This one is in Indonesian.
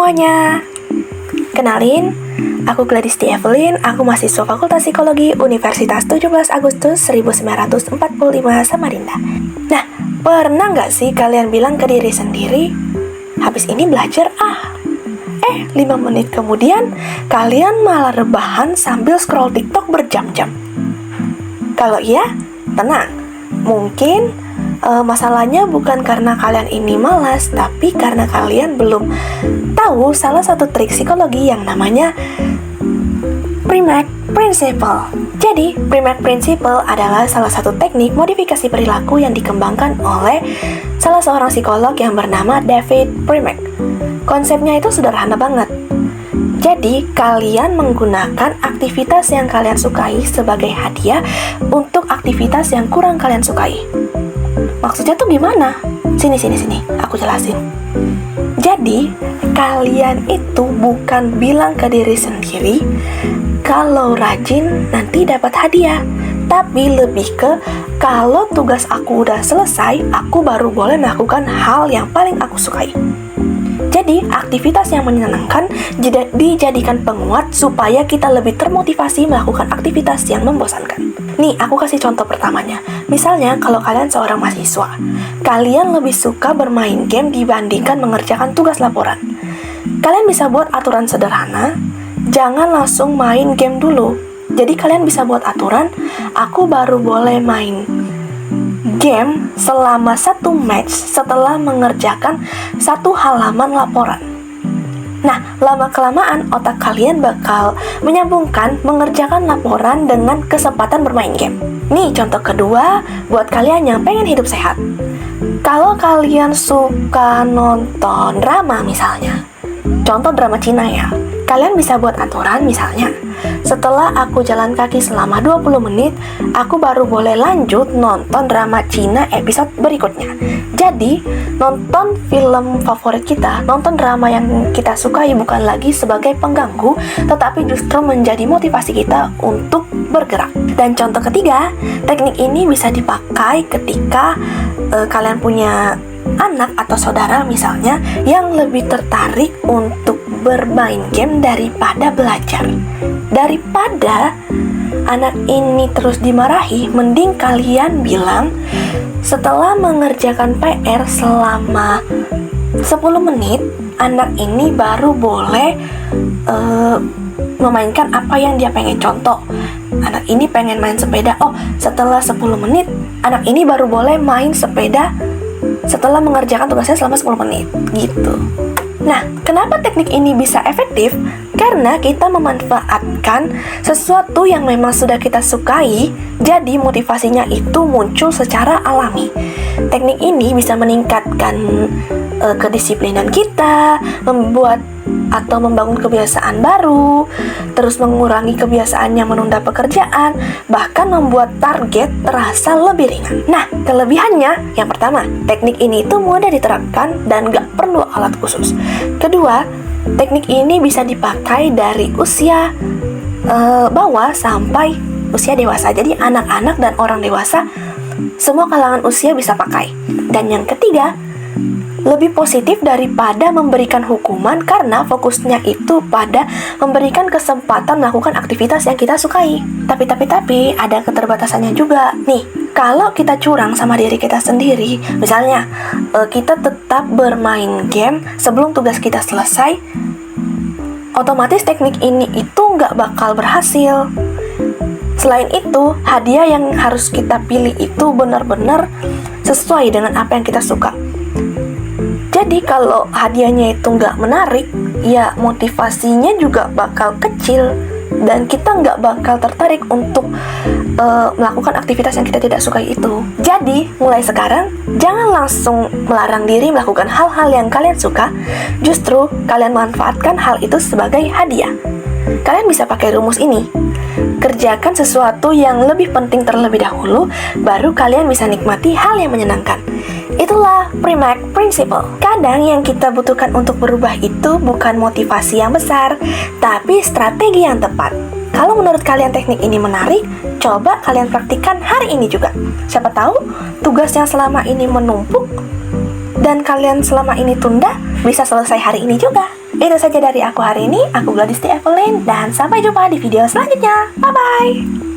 semuanya. Kenalin, aku Gladys T. Evelyn, aku mahasiswa Fakultas Psikologi Universitas 17 Agustus 1945 Samarinda. Nah, pernah nggak sih kalian bilang ke diri sendiri, habis ini belajar 5 menit kemudian kalian malah rebahan sambil scroll TikTok berjam-jam? Kalau iya, tenang, mungkin masalahnya bukan karena kalian ini malas, tapi karena kalian belum tahu salah satu trik psikologi yang namanya Premack Principle. Jadi, Premack Principle adalah salah satu teknik modifikasi perilaku yang dikembangkan oleh salah seorang psikolog yang bernama David Premack. Konsepnya itu sederhana banget. Jadi, kalian menggunakan aktivitas yang kalian sukai sebagai hadiah untuk aktivitas yang kurang kalian sukai. Maksudnya tuh gimana? Sini, aku jelasin. Jadi, kalian itu bukan bilang ke diri sendiri, kalau rajin nanti dapat hadiah. Tapi lebih ke, kalau tugas aku udah selesai, aku baru boleh melakukan hal yang paling aku sukai. Jadi, aktivitas yang menyenangkan dijadikan penguat supaya kita lebih termotivasi melakukan aktivitas yang membosankan. Nih, aku kasih contoh pertamanya. Misalnya, kalau kalian seorang mahasiswa, kalian lebih suka bermain game dibandingkan mengerjakan tugas laporan. Kalian bisa buat aturan sederhana, jangan langsung main game dulu. Jadi, kalian bisa buat aturan, aku baru boleh main game selama 1 match setelah mengerjakan 1 halaman laporan. Nah, lama-kelamaan otak kalian bakal menyambungkan mengerjakan laporan dengan kesempatan bermain game. Nih, contoh kedua buat kalian yang pengen hidup sehat. Kalau kalian suka nonton drama misalnya, contoh drama Cina ya, kalian bisa buat aturan misalnya, setelah aku jalan kaki selama 20 menit, aku baru boleh lanjut nonton drama Cina episode berikutnya. Jadi, nonton film favorit kita, nonton drama yang kita sukai bukan lagi sebagai pengganggu, tetapi justru menjadi motivasi kita untuk bergerak. Dan contoh ketiga, teknik ini bisa dipakai ketika kalian punya anak atau saudara misalnya yang lebih tertarik untuk bermain game daripada belajar. Daripada anak ini terus dimarahi, mending kalian bilang, setelah mengerjakan PR selama 10 menit, anak ini baru boleh memainkan apa yang dia pengen. Contoh, anak ini pengen main sepeda. Setelah 10 menit, anak ini baru boleh main sepeda setelah mengerjakan tugasnya selama 10 menit. Gitu. Nah, kenapa teknik ini bisa efektif? Karena kita memanfaatkan sesuatu yang memang sudah kita sukai, jadi motivasinya itu muncul secara alami. Teknik ini bisa meningkatkan kedisiplinan kita, membuat atau membangun kebiasaan baru, terus mengurangi kebiasaan yang menunda pekerjaan, bahkan membuat target terasa lebih ringan. Nah, kelebihannya, yang pertama, teknik ini itu mudah diterapkan dan gak perlu alat khusus. Kedua, teknik ini bisa dipakai dari usia bawah sampai usia dewasa. Jadi anak-anak dan orang dewasa, semua kalangan usia bisa pakai. Dan yang ketiga, lebih positif daripada memberikan hukuman karena fokusnya itu pada memberikan kesempatan melakukan aktivitas yang kita sukai. Tapi ada keterbatasannya juga. Nih, kalau kita curang sama diri kita sendiri, misalnya kita tetap bermain game sebelum tugas kita selesai, otomatis teknik ini itu nggak bakal berhasil. Selain itu, hadiah yang harus kita pilih itu benar-benar sesuai dengan apa yang kita suka. Jadi kalau hadiahnya itu nggak menarik, ya motivasinya juga bakal kecil dan kita nggak bakal tertarik untuk melakukan aktivitas yang kita tidak sukai itu. Jadi mulai sekarang jangan langsung melarang diri melakukan hal-hal yang kalian suka, justru kalian manfaatkan hal itu sebagai hadiah. Kalian bisa pakai rumus ini. Kerjakan sesuatu yang lebih penting terlebih dahulu, baru kalian bisa nikmati hal yang menyenangkan. Itulah Premack Principle. Kadang yang kita butuhkan untuk berubah itu bukan motivasi yang besar, tapi strategi yang tepat. Kalau menurut kalian teknik ini menarik, coba kalian praktikkan hari ini juga. Siapa tahu tugas yang selama ini menumpuk dan kalian selama ini tunda bisa selesai hari ini juga. Itu saja dari aku hari ini. Aku Gladys T. Evelyn, dan sampai jumpa di video selanjutnya. Bye-bye!